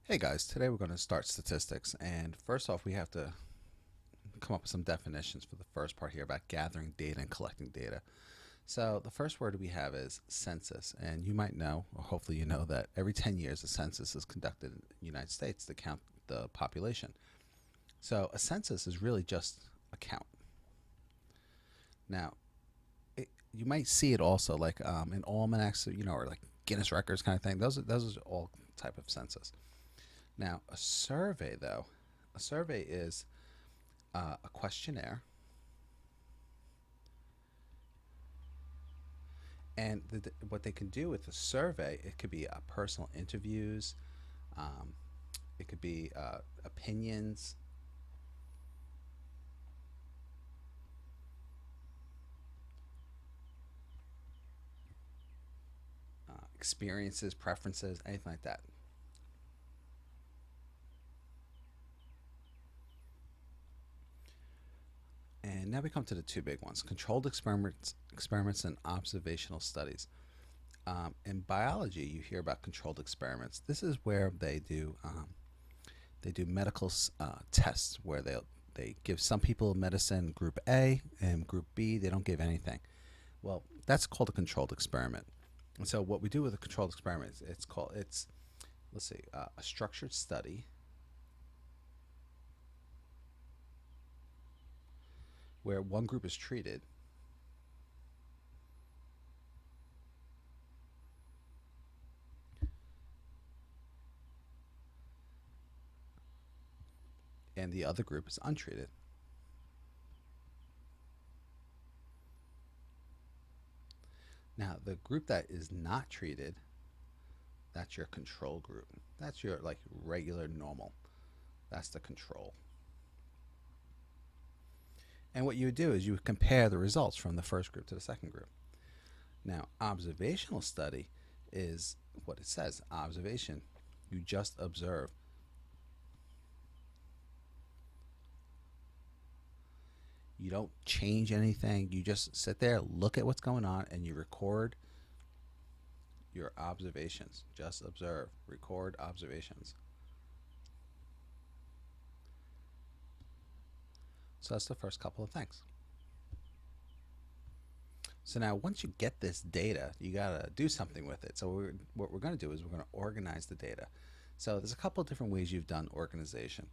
Hey guys, today we're going to start statistics, and first off we have to come up with some definitions for the first part here about gathering data and collecting data. So the first word we have is census, and you might know, or hopefully you know, that every 10 years a census is conducted in the United States to count the population. So a census is really just a count. Now, you might see it also like in almanacs, or like Guinness records kind of thing. Those are all type of census. Now, a survey though, a survey is a questionnaire, and what they can do with a survey, it could be personal interviews, um, it could be opinions, experiences, preferences, anything like that. And now we come to the two big ones: controlled experiments and observational studies. In biology, you hear about controlled experiments. This is where they do medical tests where they give some people medicine group A, and group B they don't give anything. Well, that's called a controlled experiment. And so what we do with a controlled experiment is it's let's see, a structured study where one group is treated and the other group is untreated. Now, the group that is not treated, that's your control group. That's your like regular normal. That's the control. And what you would do is you would compare the results from the first group to the second group. Now, observational study is what it says observation. You just observe. You don't change anything. You just sit there, look at what's going on, and you record your observations. Just observe, record observations. So that's the first couple of things. So now, once you get this data, you gotta do something with it. So what we're going to do is we're going to organize the data. So there's a couple of different ways you've done organization.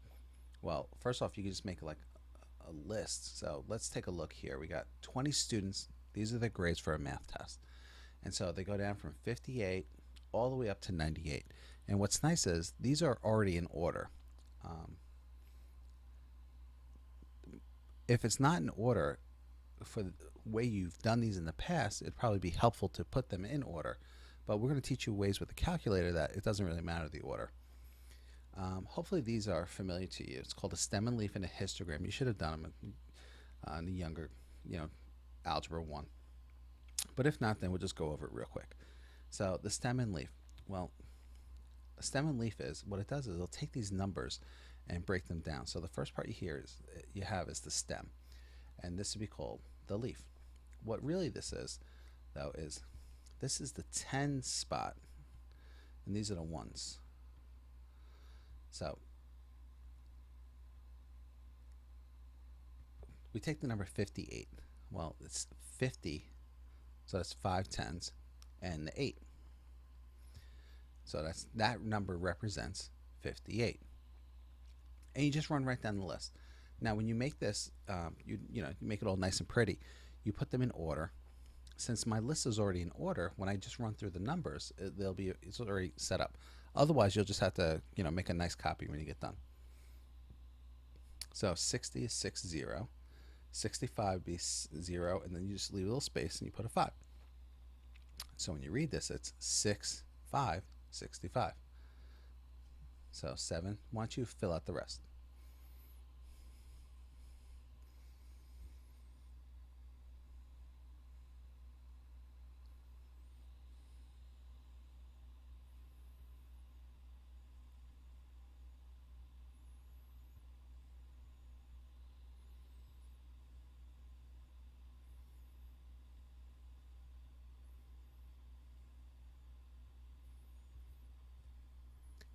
Well, first off, you can just make like a list. So let's take a look here. We got 20 students. These are the grades for a math test. And so they go down from 58 all the way up to 98. And what's nice is these are already in order. Um, if it's not in order for the way you've done these in the past, it'd probably be helpful to put them in order. But we're going to teach you ways with the calculator that it doesn't really matter the order. Hopefully these are familiar to you. It's called a stem and leaf and a histogram. You should have done them in the younger, you know, algebra 1. But if not, then we'll just go over it real quick. So the stem and leaf. Well, a stem and leaf is what it does is it'll take these numbers and break them down. So the first part you have is the stem, and this would be called the leaf. What really this is, though, is this is the 10 spot, and these are the ones. So we take the number 58. Well, it's 50, so that's 5 tens, and the 8. So that number represents 58. And you just run right down the list. Now, when you make this, you make it all nice and pretty. You put them in order. Since my list is already in order, when I just run through the numbers, it's already set up. Otherwise, you'll just have to make a nice copy when you get done. So 60 is 60, 65 be 0, and then you just leave a little space and you put a 5. So when you read this, it's 6, 5, 65. So 7. Why don't you fill out the rest?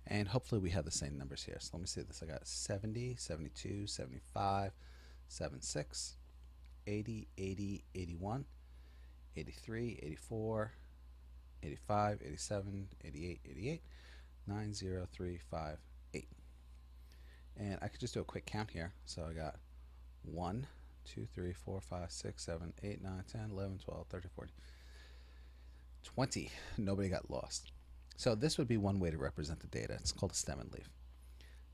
And hopefully we have the same numbers here. So let me see this. I got 70, 72, 75, 76, 80, 80, 81, 83, 84, 85, 87, 88, 88, 90358. And I could just do a quick count here. So I got 1, 2, 3, 4, 5, 6, 7, 8, 9, 10, 11, 12, 13, 14, 20. Nobody got lost. So this would be one way to represent the data. It's called a stem and leaf.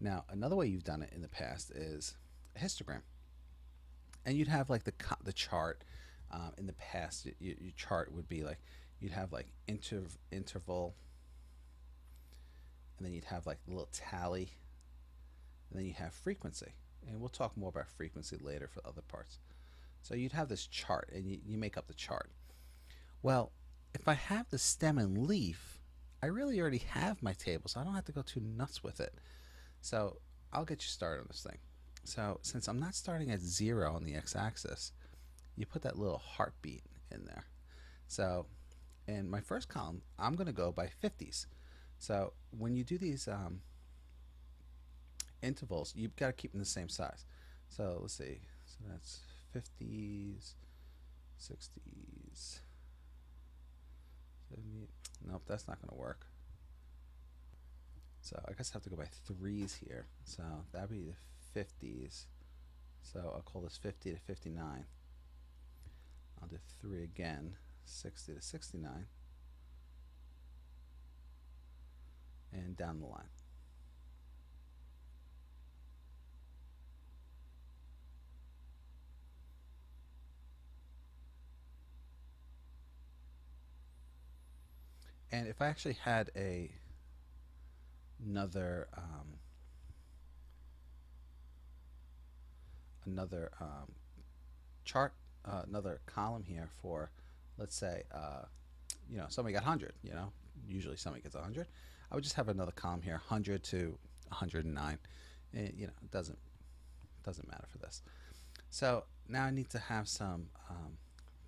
Now, another way you've done it in the past is a histogram. And you'd have like the chart. In the past, your chart would be like, you'd have like interval, and then you'd have like the little tally, and then you have frequency. And we'll talk more about frequency later for other parts. So you'd have this chart, and you make up the chart. Well, if I have the stem and leaf, I really already have my table, so I don't have to go too nuts with it. So I'll get you started on this thing. So since I'm not starting at 0 on the x-axis, you put that little heartbeat in there. So in my first column, I'm going to go by 50s. So when you do these intervals, you've got to keep them the same size. So let's see. So that's 50s, 60s, 70s. Nope, that's not going to work. So I guess I have to go by 3s here. So that'd be the 50s. So I'll call this 50 to 59. I'll do 3 again, 60 to 69, and down the line. And if I actually had another chart, another column here for, let's say, somebody got 100. Usually somebody gets 100. I would just have another column here, 100 to 109. And, it doesn't matter for this. So now I need to have some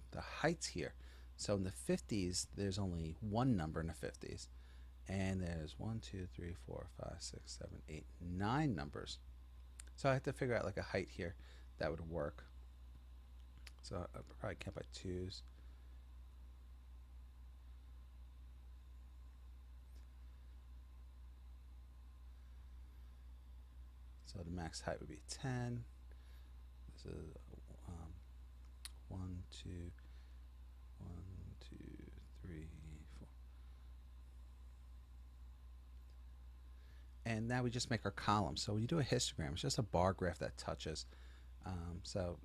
the heights here. So in the 50s, there's only one number in the 50s, and there's 1, 2, 3, 4, 5, 6, 7, 8, 9 numbers. So I have to figure out like a height here that would work. So I probably count by 2s. So the max height would be 10. This is 1, 2, 1, 2, 3, 4. And now we just make our column. So when you do a histogram, it's just a bar graph that touches. So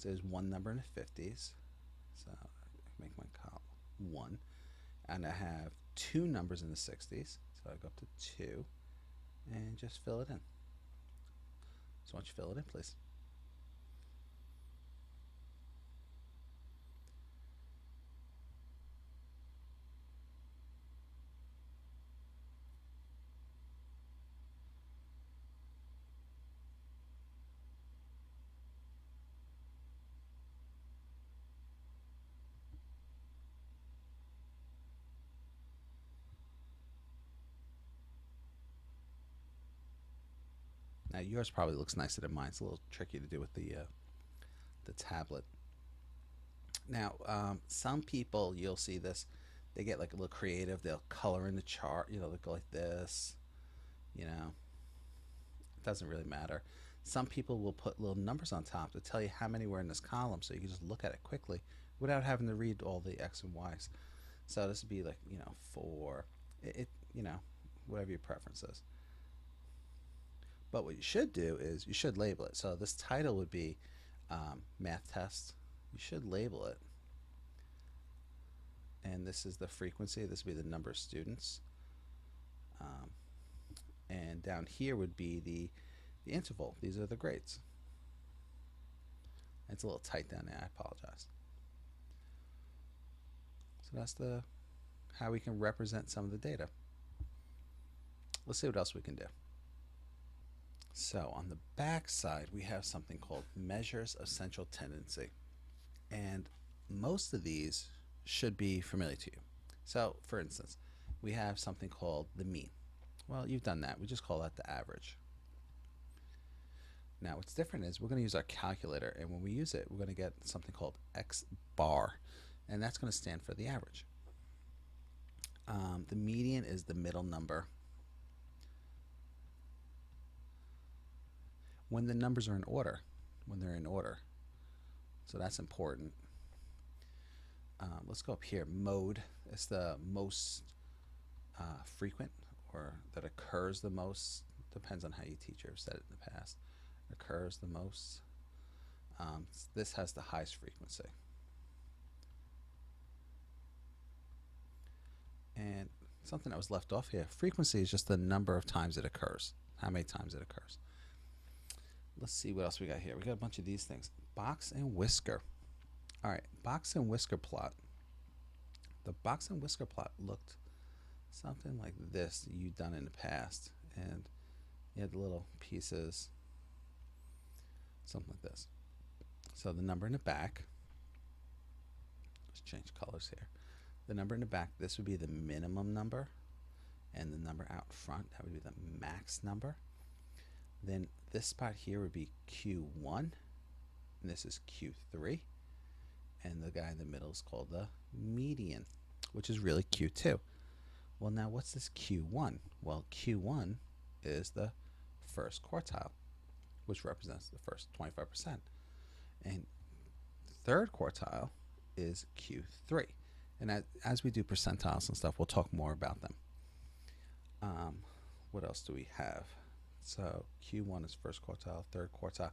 there's one number in the 50s. So I make my column 1. And I have 2 numbers in the 60s. So I go up to 2 and just fill it in. So why don't you fill it in, please? Now yours probably looks nicer than mine. It's a little tricky to do with the tablet. Now some people, you'll see this, they get like a little creative. They'll color in the chart. They'll go like this. It doesn't really matter. Some people will put little numbers on top to tell you how many were in this column, so you can just look at it quickly without having to read all the X and Y's. So this would be like 4. Whatever your preference is. But what you should do is you should label it. So this title would be math test. You should label it. And this is the frequency. This would be the number of students. And down here would be the interval. These are the grades. It's a little tight down there. I apologize. So that's how we can represent some of the data. Let's see what else we can do. So on the back side, we have something called measures of central tendency. And most of these should be familiar to you. So for instance, we have something called the mean. Well, you've done that. We just call that the average. Now, what's different is we're going to use our calculator, and when we use it, we're going to get something called X bar, and that's going to stand for the average. The median is the middle number. When the numbers are in order, when they're in order. So that's important. Let's go up here. Mode is the most frequent, or that occurs the most. Depends on how you teach or said it in the past. Occurs the most. This has the highest frequency. And something that was left off here, frequency is just the number of times it occurs, how many times it occurs. Let's see what else we got here. We got a bunch of these things. Box and whisker. All right, box and whisker plot. The box and whisker plot looked something like this that you've done in the past, and you had the little pieces, something like this. So the number in the back, let's change colors here. The number in the back, this would be the minimum number, and the number out front, that would be the max number. Then this spot here would be Q1, and this is Q3, and the guy in the middle is called the median, which is really Q2. Well, now what's this Q1? Well, Q1 is the first quartile, which represents the first 25%. And third quartile is Q3. And as we do percentiles and stuff, we'll talk more about them. What else do we have? So Q1 is first quartile, third quartile.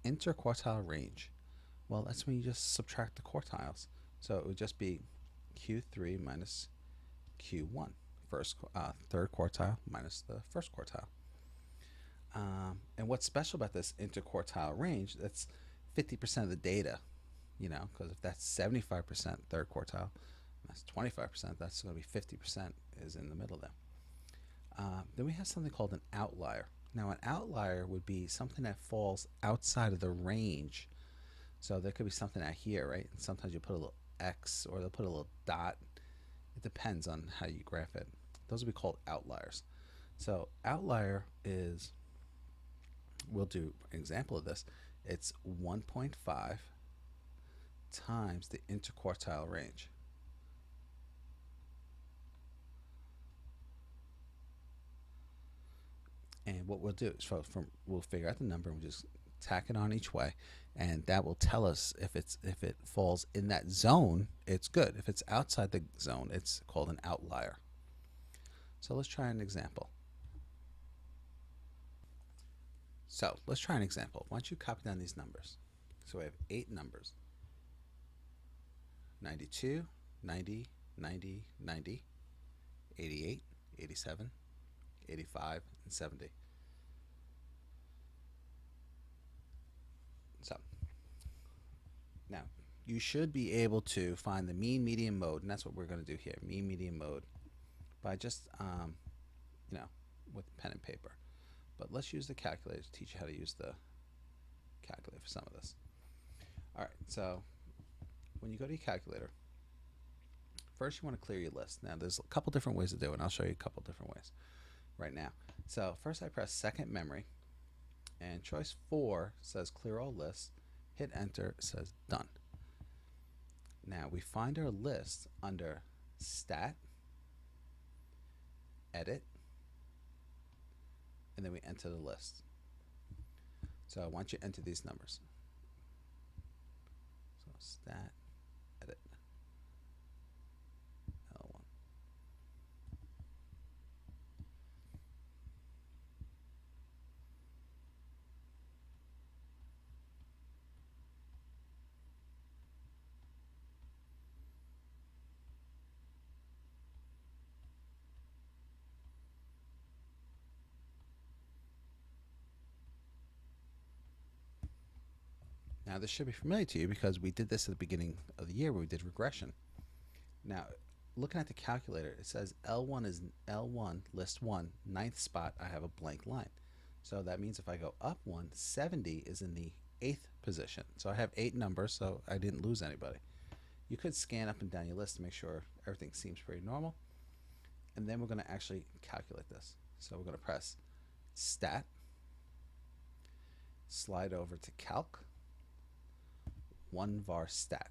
Interquartile range. Well, that's when you just subtract the quartiles. So it would just be Q3 minus Q1. Third quartile minus the first quartile. And what's special about this interquartile range, that's 50% of the data, you know, because if that's 75% third quartile, that's 25%, that's going to be 50% is in the middle there. Then we have something called an outlier. Now, an outlier would be something that falls outside of the range. So there could be something out here, right? And sometimes you put a little X, or they'll put a little dot. It depends on how you graph it. Those would be called outliers. So outlier is, we'll do an example of this. It's 1.5 times the interquartile range. And what we'll do is we'll figure out the number and we'll just tack it on each way, and that will tell us if it falls in that zone, it's good. If it's outside the zone, it's called an outlier. So let's try an example. So let's try an example. Why don't you copy down these numbers? So we have 8 numbers. 92, 90, 90, 90, 88, 87, 85, and 70. So now you should be able to find the mean, median, mode, and that's what we're going to do here, mean, median, mode, by just you know, with pen and paper. But let's use the calculator to teach you how to use the calculator for some of this. All right, so when you go to your calculator, first you want to clear your list. Now there's a couple different ways to do it, and I'll show you a couple different ways right now. So first I press second memory, and choice 4 says clear all lists. Hit enter, it says done. Now we find our list under stat, edit, and then we enter the list. So I want you to enter these numbers. So stat, edit, L1. Now this should be familiar to you because we did this at the beginning of the year where we did regression. Now looking at the calculator, it says L1 is L1, list 1, 9th spot, I have a blank line. So that means if I go up 1, 70 is in the 8th position. So I have 8 numbers, so I didn't lose anybody. You could scan up and down your list to make sure everything seems pretty normal. And then we're going to actually calculate this. So we're going to press stat, slide over to calc, 1var stat.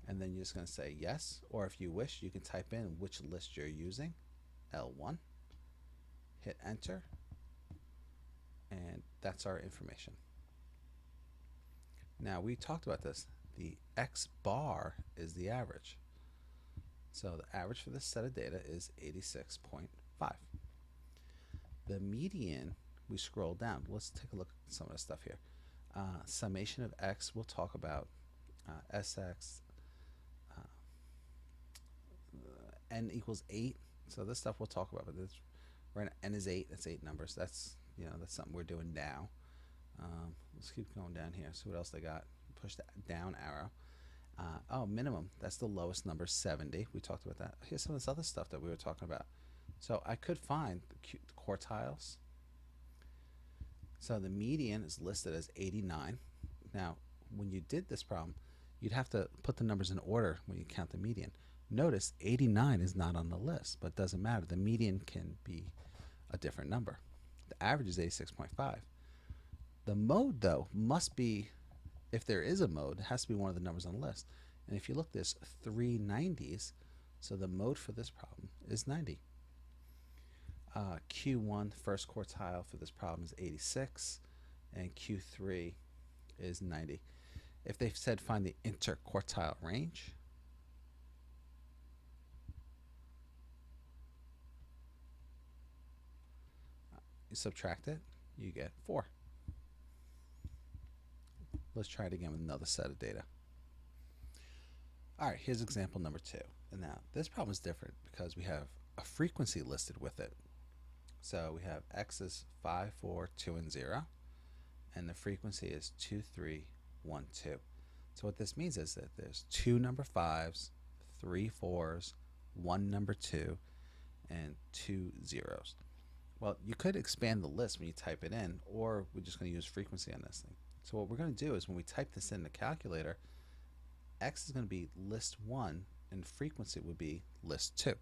And then you're just going to say yes, or if you wish, you can type in which list you're using, L1, hit enter, and that's our information. Now we talked about this. The X bar is the average. So the average for this set of data is 86.5. The median, we scroll down. Let's take a look at some of the stuff here. Summation of X, we'll talk about SX, N equals 8. So this stuff we'll talk about, but this, right now, N is 8. That's 8 numbers. That's, that's something we're doing now. Let's keep going down here. See what else they got. Push that down arrow. Oh, minimum. That's the lowest number, 70. We talked about that. Here's some of this other stuff that we were talking about. So I could find the quartiles. So the median is listed as 89. Now, when you did this problem, you'd have to put the numbers in order when you count the median. Notice 89 is not on the list, but it doesn't matter. The median can be a different number. The average is 86.5. The mode, though, must be, if there is a mode, it has to be one of the numbers on the list. And if you look, there's 3 90s, so the mode for this problem is 90. Q1, first quartile for this problem, is 86, and Q3 is 90. If they've said find the interquartile range, you subtract it, you get 4. Let's try it again with another set of data. All right, here's example number 2. And now this problem is different because we have a frequency listed with it. So we have X is 5, 4, 2, and 0, and the frequency is 2, 3, 1, 2. So what this means is that there's 2 number 5s, 3 4s, 1 number 2, and 2 zeros. Well, you could expand the list when you type it in, or we're just going to use frequency on this thing. So what we're going to do is when we type this in the calculator, X is going to be list 1 and frequency would be list 2.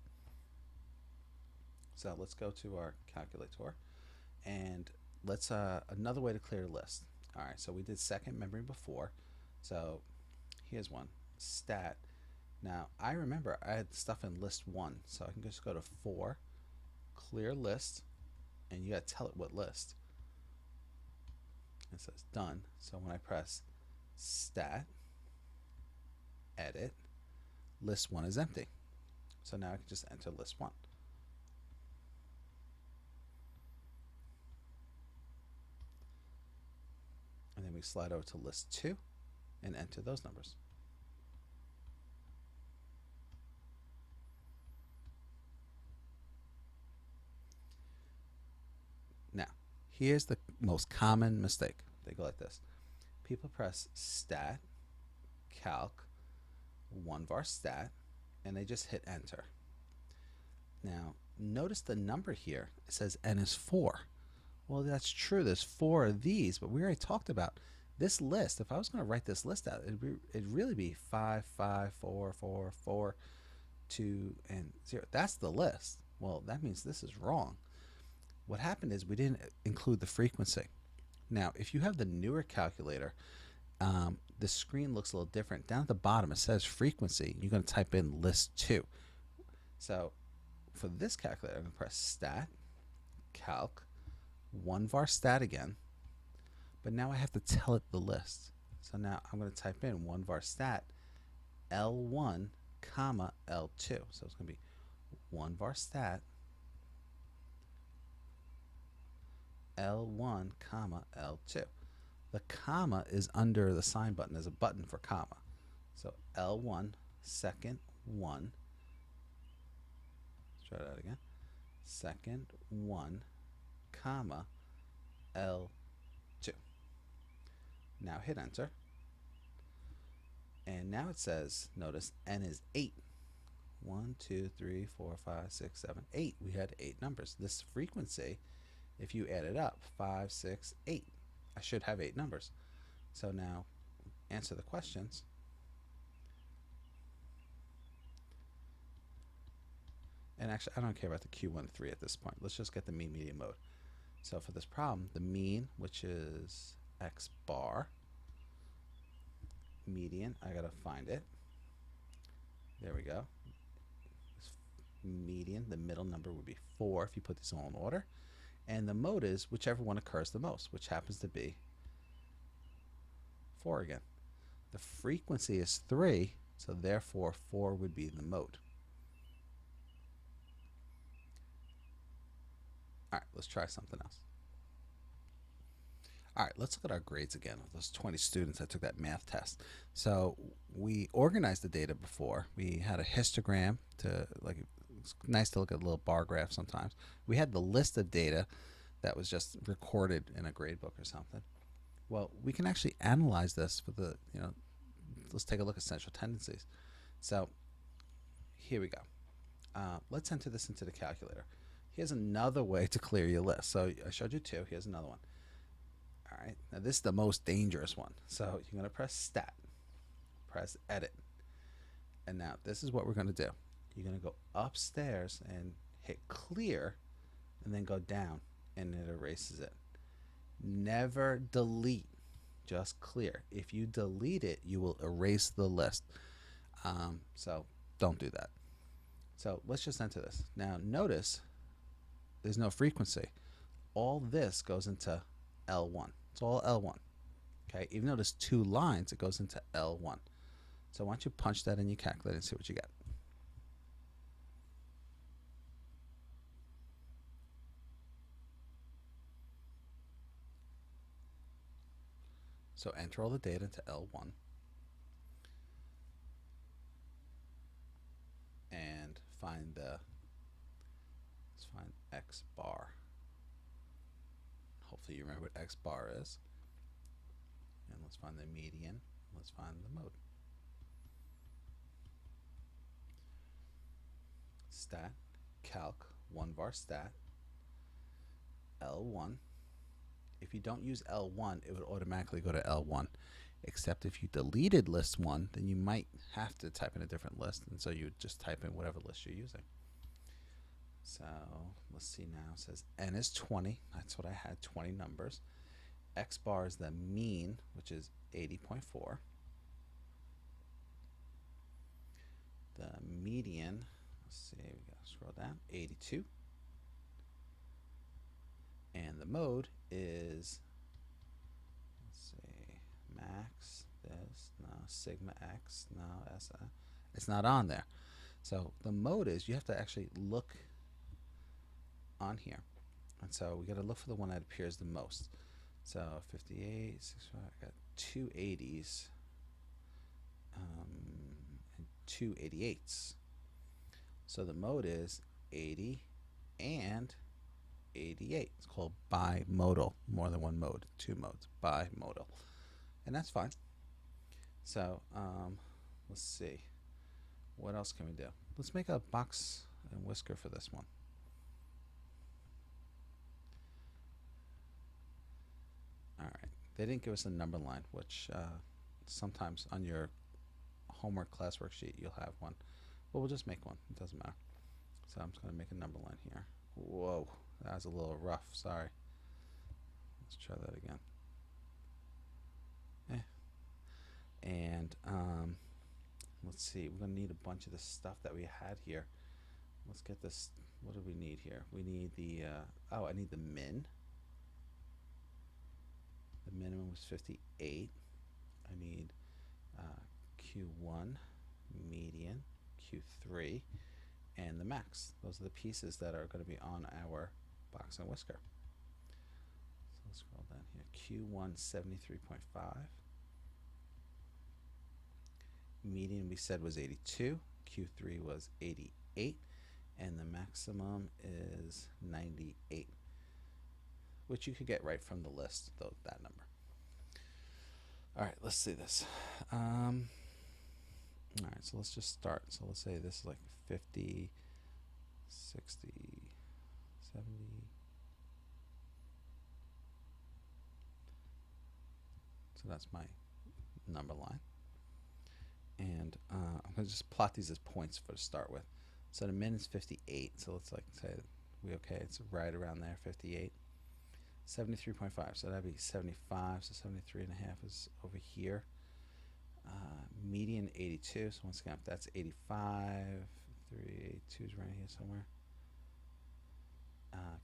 So let's go to our calculator, and let's another way to clear a list. All right, so we did second memory before, so here's one, stat. Now I remember I had stuff in list 1, so I can just go to 4, clear list, and you got to tell it what list. It says done. So when I press stat, edit, list 1 is empty. So now I can just enter list 1. And then we slide over to list 2 and enter those numbers. Now, here's the most common mistake. They go like this. People press stat, calc, 1var stat, and they just hit enter. Now, notice the number here. It says N is 4. Well, that's true. There's 4 of these, but we already talked about this list. If I was going to write this list out, it'd really be 5, 5, 4, 4, 4, 2, and 0. That's the list. Well, that means this is wrong. What happened is we didn't include the frequency. Now, if you have the newer calculator, the screen looks a little different. Down at the bottom, it says frequency. You're going to type in list 2. So for this calculator, I'm going to press stat, calc, 1var stat again, but now I have to tell it the list. So now I'm going to type in 1var stat L1 comma L2. So it's going to be 1var stat L1 comma L2. The comma is under the sign button. There's a button for comma. So L1 second 1. Let's try that again. Second 1 comma L2. Now hit enter. And now it says, notice N is 8. 1, 2, 3, 4, 5, 6, 7, 8. We had 8 numbers. This frequency, if you add it up, 5, 6, 8. I should have 8 numbers. So now answer the questions. And actually, I don't care about the Q13 at this point. Let's just get the mean median mode. So for this problem, the mean, which is x bar, median, I gotta find it. There we go. Median, the middle number would be 4 if you put these all in order. And the mode is whichever one occurs the most, which happens to be 4 again. The frequency is 3, so therefore 4 would be the mode. All right, let's try something else. All right, let's look at our grades again of those 20 students that took that math test. So we organized the data before. We had a histogram to, like, it's nice to look at a little bar graph sometimes. We had the list of data that was just recorded in a grade book or something. Well, we can actually analyze this for the, let's take a look at central tendencies. So here we go. Let's enter this into the calculator. Here's another way to clear your list. So I showed you 2. Here's another one. All right, now this is the most dangerous one. So you're going to press stat, press edit. And now this is what we're going to do. You're going to go upstairs and hit clear and then go down and it erases it. Never delete, just clear. If you delete it, you will erase the list. So don't do that. So let's just enter this. Now notice there's no frequency. All this goes into L1. It's all L1. Okay, even though there's 2 lines, it goes into L1. So why don't you punch that in your calculator and see what you get. So enter all the data into L1 and find let's find X bar. Hopefully you remember what X bar is. And let's find the median. Let's find the mode. Stat, calc, 1 var stat, L1. If you don't use L1, it would automatically go to L1. Except if you deleted list 1, then you might have to type in a different list, and so you would just type in whatever list you're using. So let's see now. It says N is 20. That's what I had, 20 numbers. X bar is the mean, which is 80.4. The median, let's see, we gotta scroll down, 82. And the mode is, let's see, max, this, no, sigma x, no, it's not on there. So the mode is, you have to actually look on here. And so we got to look for the one that appears the most. So 58, 65, I got 2 80s and 2 88s. So the mode is 80 and 88. It's called bimodal, more than one mode, 2 modes, bimodal. And that's fine. So let's see. What else can we do? Let's make a box and whisker for this one. All right. They didn't give us a number line, which sometimes on your homework class worksheet you'll have one. But we'll just make one. It doesn't matter. So I'm just going to make a number line here. Whoa. That was a little rough. Sorry. Let's try that again. And let's see. We're going to need a bunch of the stuff that we had here. Let's get this. What do we need here? We need the, I need the min. The minimum was 58. I need Q1, median, Q3, and the max. Those are the pieces that are going to be on our box and whisker. So let's scroll down here. Q1, 73.5. Median we said was 82. Q3 was 88. And the maximum is 98. Which you could get right from the list, though, that number. All right, let's see this. All right, so let's just start. So let's say this is like 50, 60, 70. So that's my number line. And I'm going to just plot these as points for to start with. So the min is 58. So let's like say we okay. It's right around there, 58. 73.5. So that'd be 75. So 73 and a half is over here. Median 82. So once again, if that's 85, 382 is right here somewhere.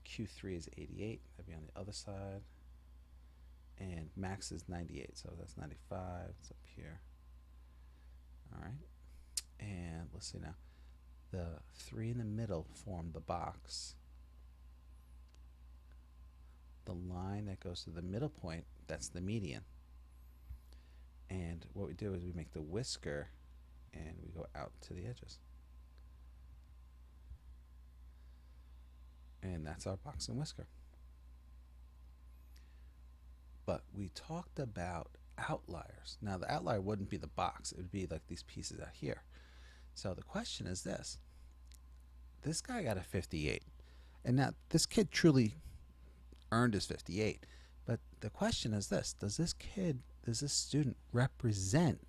Q3 is 88. That'd be on the other side. And max is 98. So that's 95. It's up here. All right. And let's see now. The 3 in the middle form the box. The line that goes to the middle point, that's the median. And what we do is we make the whisker and we go out to the edges. And that's our box and whisker. But we talked about outliers. Now the outlier wouldn't be the box, it would be like these pieces out here. So the question is this. This guy got a 58. And now this kid truly earned his 58. But the question is this. Does this student represent,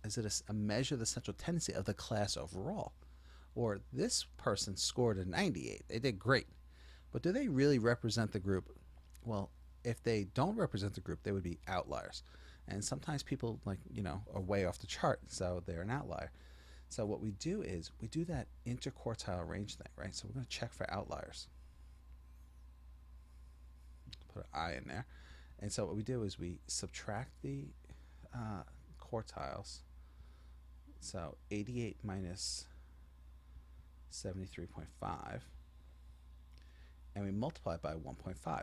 is it a measure of the central tendency of the class overall? Or this person scored a 98. They did great. But do they really represent the group? Well, if they don't represent the group, they would be outliers. And sometimes people are way off the chart, so they're an outlier. So what we do is we do that interquartile range thing, right? So we're going to check for outliers. Put an I in there. And so what we do is we subtract the quartiles. So 88 minus 73.5. And we multiply it by 1.5.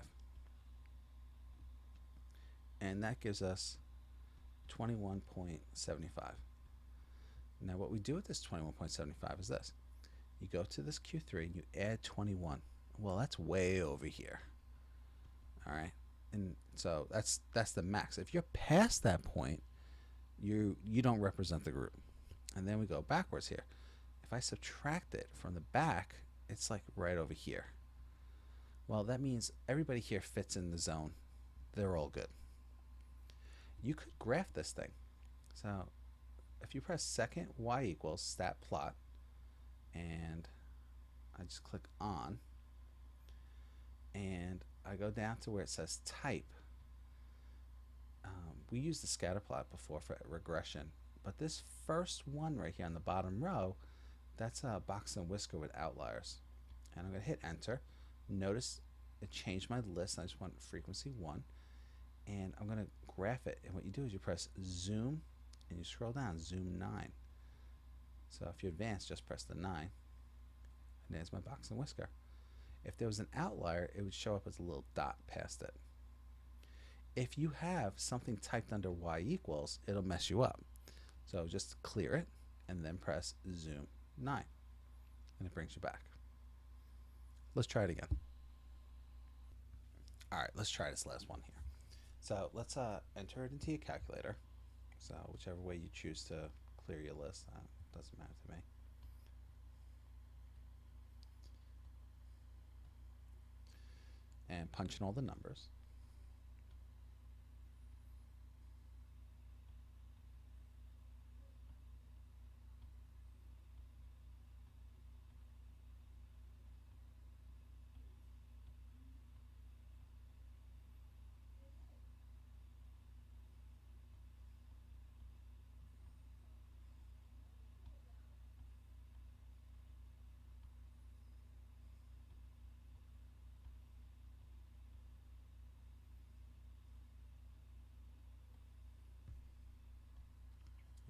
And that gives us 21.75. Now what we do with this 21.75 is this. You go to this Q3 and you add 21. Well, that's way over here. All right. And so that's the max. If you're past that point, you don't represent the group. And then we go backwards here. If I subtract it from the back, it's like right over here. Well, that means everybody here fits in the zone. They're all good. You could graph this thing. So if you press second y equals stat plot, and I just click on, and I go down to where it says type. We used the scatter plot before for regression, but this first one right here on the bottom row, that's a box and whisker with outliers. And I'm going to hit enter. Notice it changed my list. I just want frequency 1. And I'm going to graph it. And what you do is you press zoom and you scroll down, zoom 9. So if you advance, just press the 9. And there's my box and whisker. If there was an outlier, it would show up as a little dot past it. If you have something typed under y equals, it'll mess you up. So just clear it and then press zoom 9. And it brings you back. Let's try it again. All right, let's try this last one here. So let's enter it into your calculator. So whichever way you choose to clear your list, doesn't matter to me. And punch in all the numbers.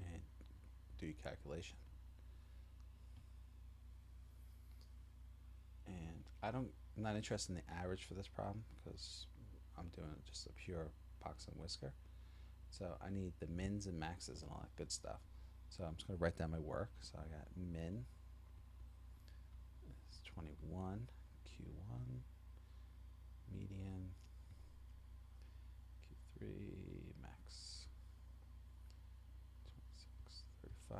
And do your calculation. And I'm not interested in the average for this problem because I'm doing just a pure box and whisker. So I need the mins and maxes and all that good stuff. So I'm just going to write down my work. So I got min is 21, Q1, median, Q3, max 26, 35.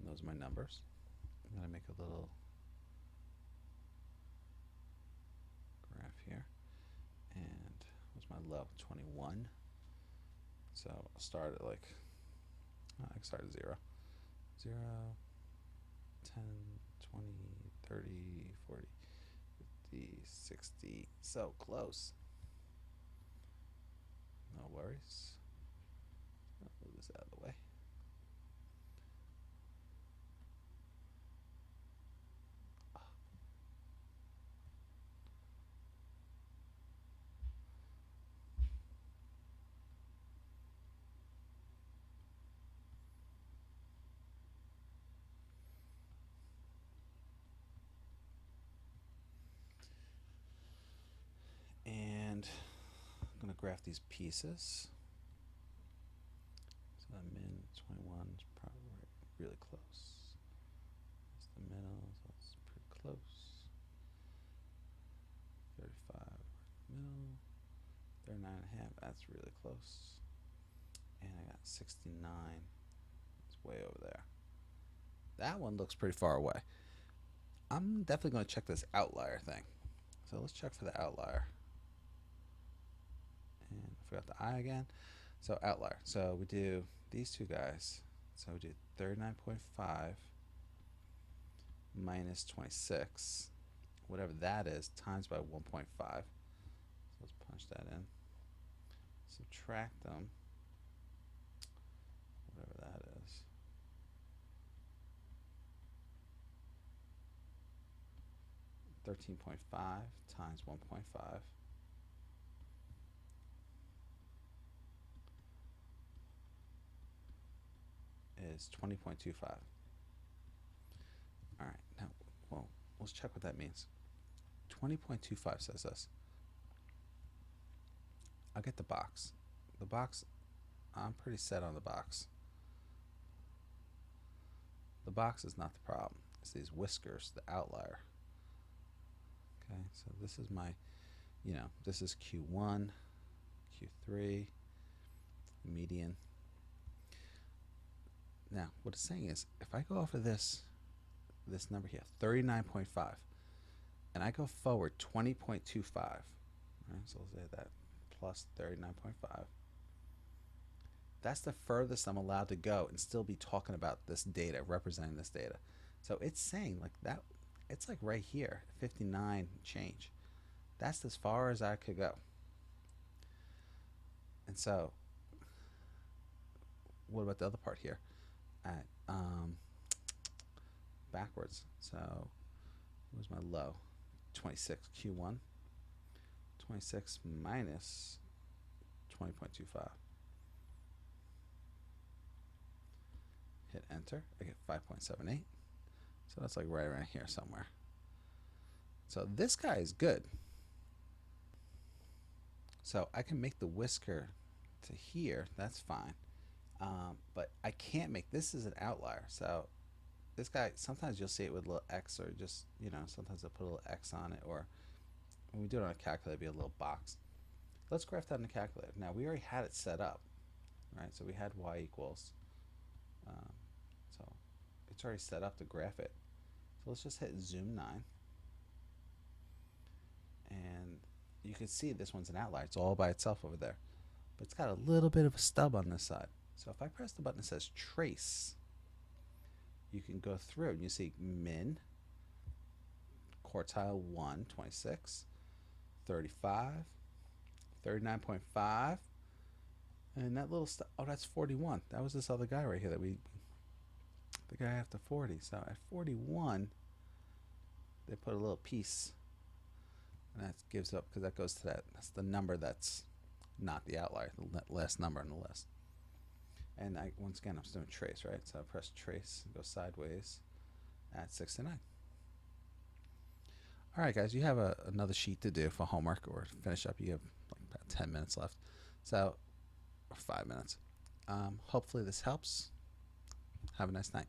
And those are my numbers. I'm going to make a little graph here. And what's my low? 21. So I'll start at like I can start at 0. 0, 10, 20, 30, 40, 50, 60. So close. No worries. I'll move this out of the way. And I'm going to graph these pieces. So min 21 is probably really close. That's the middle, so it's pretty close. 35 middle. 39.5, that's really close. And I got 69. It's way over there. That one looks pretty far away. I'm definitely going to check this outlier thing. So let's check for the outlier. And I forgot the I again. So outlier. So we do these two guys. So we do 39.5 minus 26, whatever that is, times by 1.5. So let's punch that in. Subtract them, whatever that is. $13.5 times 1.5 is 20.25. All right, now, well, let's check what that means. 20.25 says this. I'll get the box. The box, I'm pretty set on the box. The box is not the problem. It's these whiskers, the outlier. Okay, so this is my, this is Q1, Q3, median. Now, what it's saying is, if I go off of this number here, 39.5, and I go forward 20.25, right, so we'll say that plus 39.5, that's the furthest I'm allowed to go and still be talking about this data, representing this data. So it's saying like that, it's like right here, 59 change. That's as far as I could go. And so, what about the other part here? At backwards. So, where's my low? 26 Q1. 26 minus 20.25. Hit enter. I get 5.78. So that's like right around here somewhere. So this guy is good. So I can make the whisker to here. That's fine. But I can't make, this is an outlier. So this guy, sometimes you'll see it with a little X, or just, sometimes they'll put a little X on it, or when we do it on a calculator, it'll be a little box. Let's graph that in the calculator. Now we already had it set up, right? So we had y equals, so it's already set up to graph it. So let's just hit zoom 9. And you can see this one's an outlier. It's all by itself over there. But it's got a little bit of a stub on this side. So if I press the button that says trace, you can go through and you see min, quartile 1, 26, 35, 39.5, and that little stuff, oh, that's 41. That was this other guy right here that the guy after 40. So at 41, they put a little piece, and that gives up, because that goes to that's the number that's not the outlier, the last number on the list. And once again, I'm just doing trace, right? So I press trace, go sideways at 69. All right, guys, you have another sheet to do for homework or finish up. You have like about 10 minutes left, so or 5 minutes. Hopefully this helps. Have a nice night.